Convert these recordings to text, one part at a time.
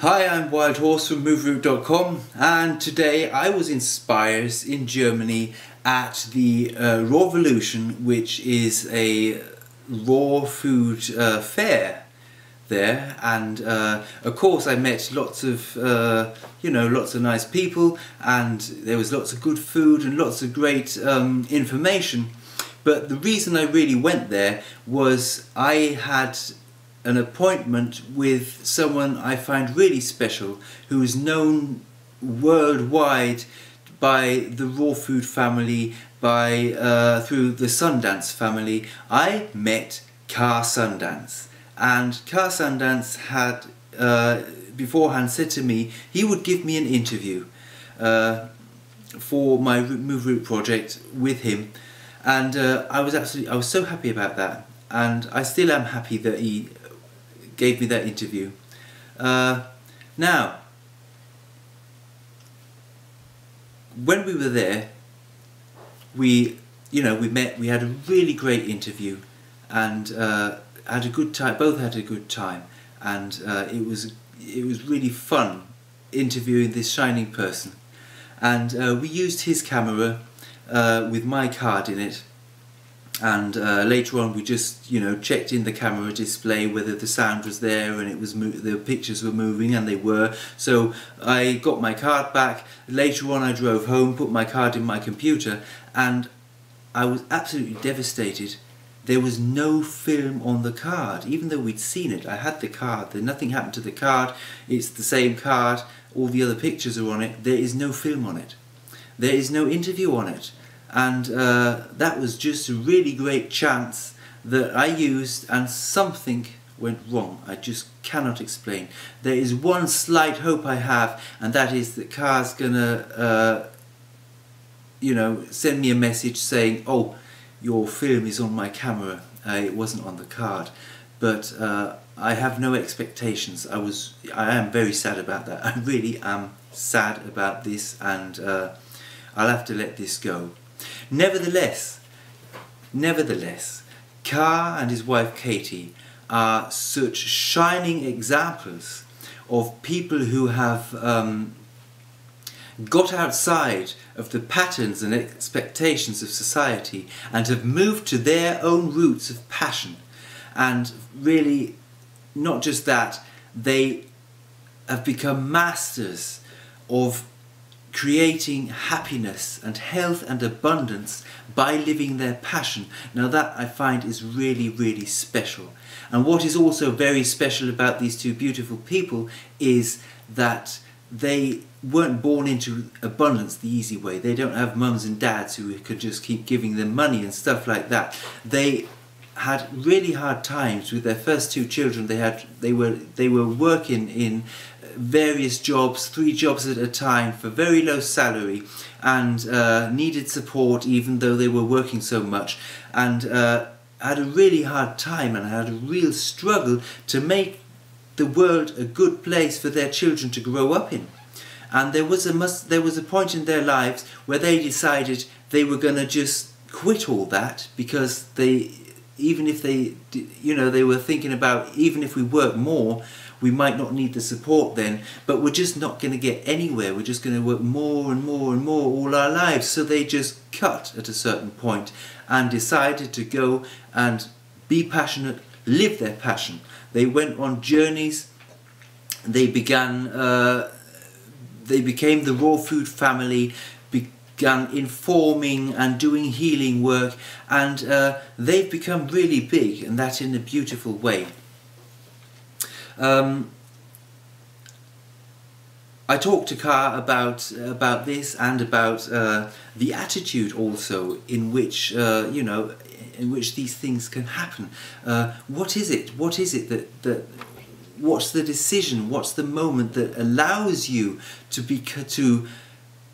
Hi, I'm Wild Horse from moveroot.com, and today I was in Spires in Germany at the Rawvolution, which is a raw food fair there, and of course I met lots of lots of nice people, and there was lots of good food and lots of great information. But the reason I really went there was I had an appointment with someone I find really special, who is known worldwide by the raw food family, through the Sundance family. I met Car Sundance, and Car Sundance had beforehand said to me he would give me an interview for my Moveroot project with him, and I was so happy about that, and I still am happy that he gave me that interview. Now, when we were there, we met. We had a really great interview, and had a good time. Both had a good time, and it was really fun interviewing this shining person. And we used his camera with my card in it. And later on we just checked in the camera display whether the sound was there, and the pictures were moving, and they were. So I got my card back. Later on I drove home, put my card in my computer, and I was absolutely devastated. There was no film on the card, even though we'd seen it. I had the card. Nothing happened to the card. It's the same card. All the other pictures are on it. There is no film on it. There is no interview on it. And that was just a really great chance that I used, and something went wrong. I just cannot explain. There is one slight hope I have, and that is that Car's gonna send me a message saying, oh, your film is on my camera, it wasn't on the card. But I have no expectations. I am very sad about that. I really am sad about this, and I'll have to let this go. Nevertheless, Carr and his wife Katie are such shining examples of people who have got outside of the patterns and expectations of society and have moved to their own roots of passion. And really, not just that, they have become masters of creating happiness and health and abundance by living their passion. Now that I find is really, really special. And what is also very special about these two beautiful people is that they weren't born into abundance the easy way. They don't have mums and dads who could just keep giving them money and stuff like that. They had really hard times with their first two children. They were working in various jobs, 3 jobs at a time, for very low salary, and needed support even though they were working so much, and had a really hard time and had a real struggle to make the world a good place for their children to grow up in. And there was a point in their lives where they decided they were going to just quit all that, because they were thinking about, even if we work more, we might not need the support then, but we're just not going to get anywhere. We're just going to work more and more and more all our lives. So they just cut at a certain point and decided to go and be passionate, live their passion. They went on journeys. They became the raw food family, began informing and doing healing work, and they've become really big, and that in a beautiful way. I talked to Carr about this, and about the attitude also in which these things can happen. What is it? What is it that what's the decision? What's the moment that allows you to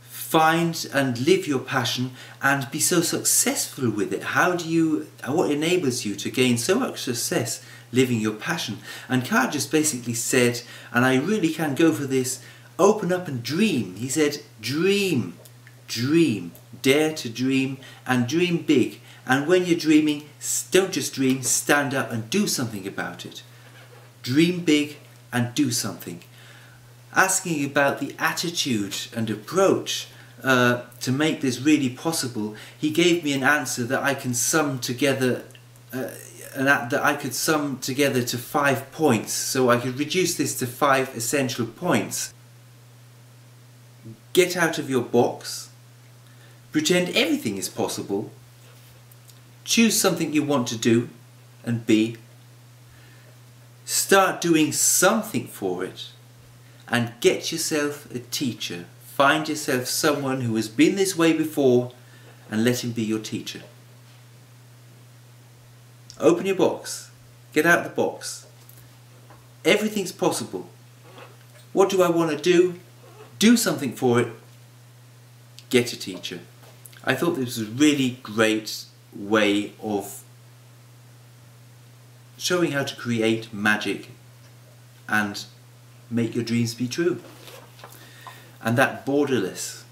find and live your passion and be so successful with it? What enables you to gain so much success living your passion? And Carr just basically said, and I really can go for this, open up and dream. He said, dream, dare to dream, and dream big. And when you're dreaming, don't just dream, stand up and do something about it. Dream big and do something. asking about the attitude and approach to make this really possible, he gave me an answer that I can sum together to 5 points. So I could reduce this to 5 essential points. Get out of your box. Pretend everything is possible. Choose something you want to do and be. Start doing something for it. And get yourself a teacher. Find yourself someone who has been this way before and let him be your teacher. Open your box. Get out of the box. Everything's possible. What do I want to do? Do something for it. Get a teacher. I thought this was a really great way of showing how to create magic and make your dreams be true. And that borderless.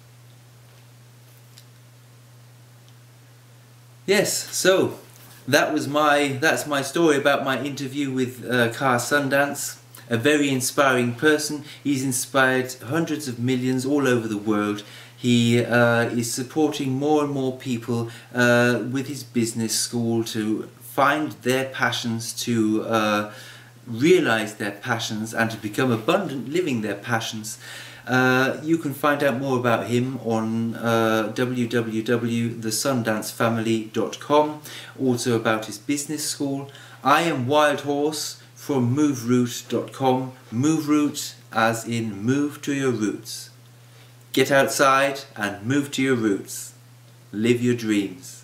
Yes, so that's my story about my interview with Car Sundance. A very inspiring person. He's inspired hundreds of millions all over the world. He is supporting more and more people with his business school to find their passions, to realize their passions and to become abundant living their passions. You can find out more about him on www.thesundancefamily.com, also about his business school. I am Wild Horse from moveroot.com. Moveroot as in move to your roots. Get outside and move to your roots. Live your dreams.